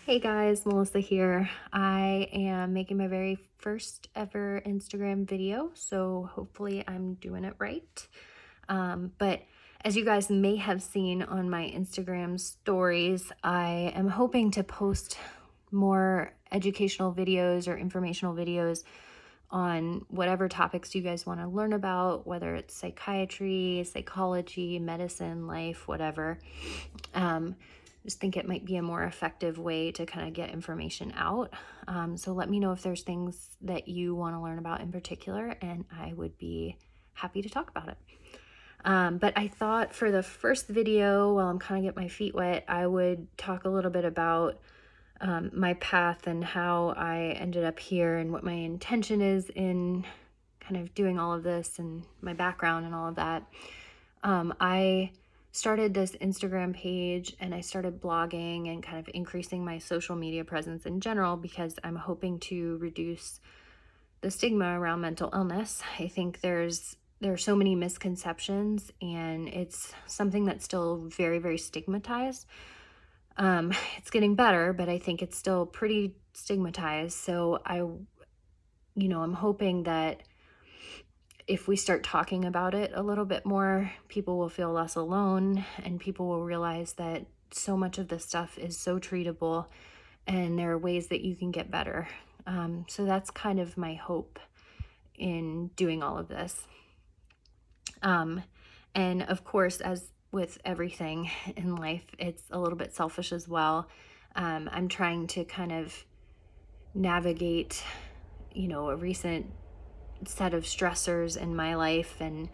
Hey guys, Melissa here. I am making my very first ever Instagram video, so hopefully I'm doing it right. But as you guys may have seen on my Instagram stories, I am hoping to post more educational videos or informational videos on whatever topics you guys want to learn about, whether it's psychiatry, psychology, medicine, life, whatever. Just think it might be a more effective way to kind of get information out. So let me know if there's things that you want to learn about in particular, and I would be happy to talk about it. But I thought for the first video, while I'm kind of getting my feet wet, I would talk a little bit about my path and how I ended up here and what my intention is in kind of doing all of this and my background and all of that. I started this Instagram page and I started blogging and kind of increasing my social media presence in general because I'm hoping to reduce the stigma around mental illness. I think there are so many misconceptions and it's something that's still very, very stigmatized. It's getting better, but I think it's still pretty stigmatized. So I'm hoping that if we start talking about it a little bit more, people will feel less alone and people will realize that so much of this stuff is so treatable and there are ways that you can get better. So that's kind of my hope in doing all of this. And of course, as with everything in life, it's a little bit selfish as well. I'm trying to kind of navigate, a recent set of stressors in my life and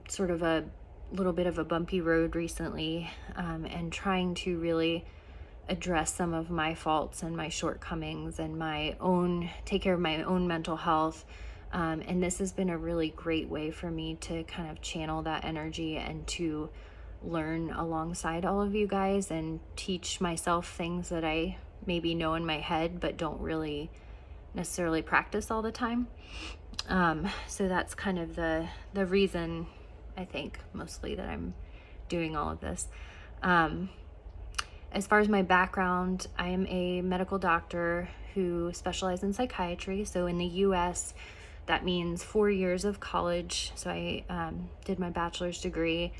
sort of a little bit of a bumpy road recently, and trying to really address some of my faults and my shortcomings and take care of my own mental health. And this has been a really great way for me to kind of channel that energy and to learn alongside all of you guys and teach myself things that I maybe know in my head but don't really necessarily practice all the time. So that's kind of the reason, I think, mostly that I'm doing all of this. As far as my background, I am a medical doctor who specializes in psychiatry. So in the US, that means 4 years of college. So I did my bachelor's degree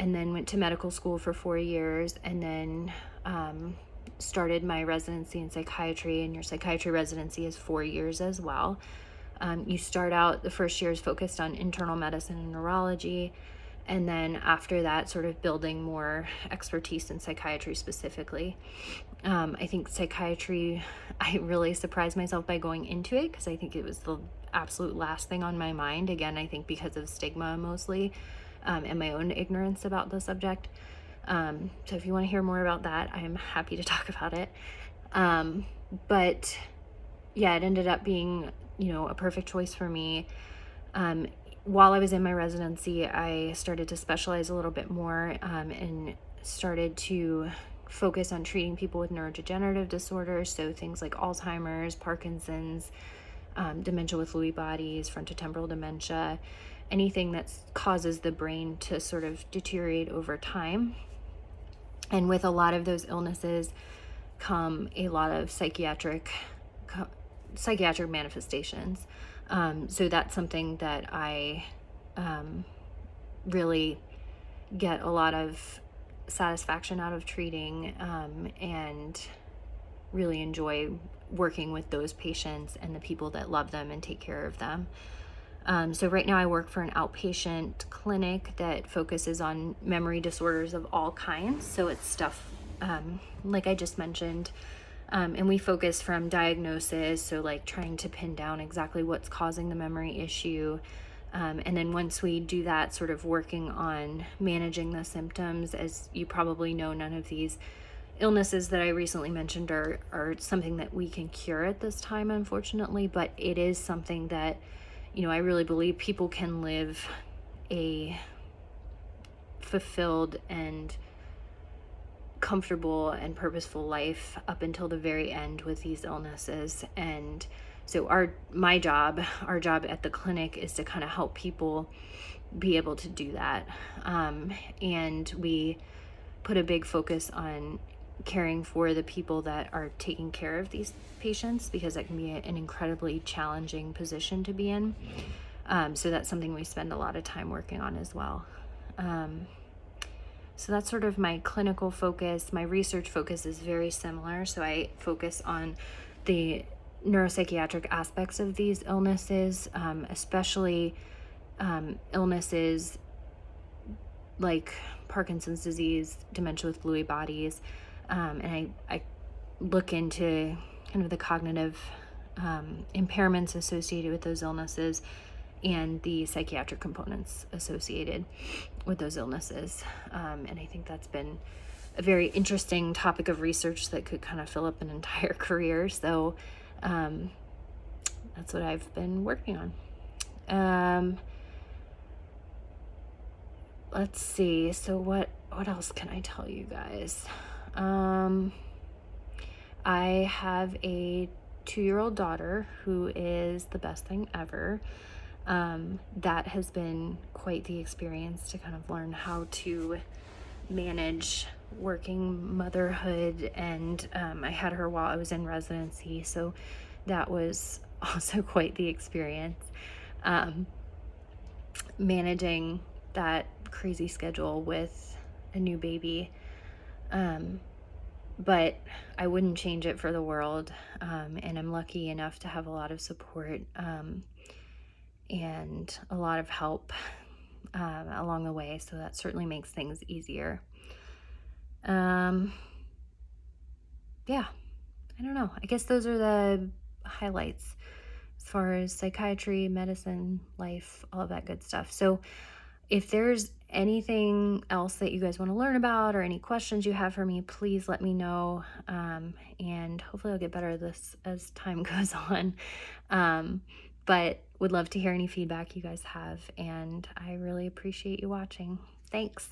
and then went to medical school for 4 years and then started my residency in psychiatry, and your psychiatry residency is 4 years as well. You start out, the first year is focused on internal medicine and neurology, and then after that, sort of building more expertise in psychiatry specifically. I think psychiatry, I really surprised myself by going into it because I think it was the absolute last thing on my mind. Again, I think because of stigma mostly, and my own ignorance about the subject. So if you want to hear more about that, I am happy to talk about it. But yeah, it ended up being, a perfect choice for me. While I was in my residency, I started to specialize a little bit more, and started to focus on treating people with neurodegenerative disorders. So things like Alzheimer's, Parkinson's, dementia with Lewy bodies, frontotemporal dementia, anything that causes the brain to sort of deteriorate over time. And with a lot of those illnesses come a lot of psychiatric manifestations. So that's something that I really get a lot of satisfaction out of treating, and really enjoy working with those patients and the people that love them and take care of them. So right now I work for an outpatient clinic that focuses on memory disorders of all kinds. So it's stuff like I just mentioned, and we focus from diagnosis, so like trying to pin down exactly what's causing the memory issue. And then once we do that, sort of working on managing the symptoms. As you probably know, none of these illnesses that I recently mentioned are something that we can cure at this time, unfortunately, but it is something that, I really believe people can live a fulfilled and comfortable and purposeful life up until the very end with these illnesses. And so our job at the clinic is to kind of help people be able to do that. And we put a big focus on caring for the people that are taking care of these patients, because that can be an incredibly challenging position to be in. So that's something we spend a lot of time working on as well. So that's sort of my clinical focus. My research focus is very similar. So I focus on the neuropsychiatric aspects of these illnesses, especially illnesses like Parkinson's disease, dementia with Lewy bodies. And I look into kind of the cognitive impairments associated with those illnesses and the psychiatric components associated with those illnesses. And I think that's been a very interesting topic of research that could kind of fill up an entire career. So that's what I've been working on. Let's see. So what else can I tell you guys? I have a 2-year-old daughter who is the best thing ever. That has been quite the experience to kind of learn how to manage working motherhood. And I had her while I was in residency, so that was also quite the experience. Managing that crazy schedule with a new baby. But I wouldn't change it for the world. And I'm lucky enough to have a lot of support and a lot of help along the way. So that certainly makes things easier. Yeah, I don't know. I guess those are the highlights as far as psychiatry, medicine, life, all of that good stuff. So if there's anything else that you guys want to learn about or any questions you have for me, please let me know. And hopefully I'll get better at this as time goes on. But would love to hear any feedback you guys have. And I really appreciate you watching. Thanks.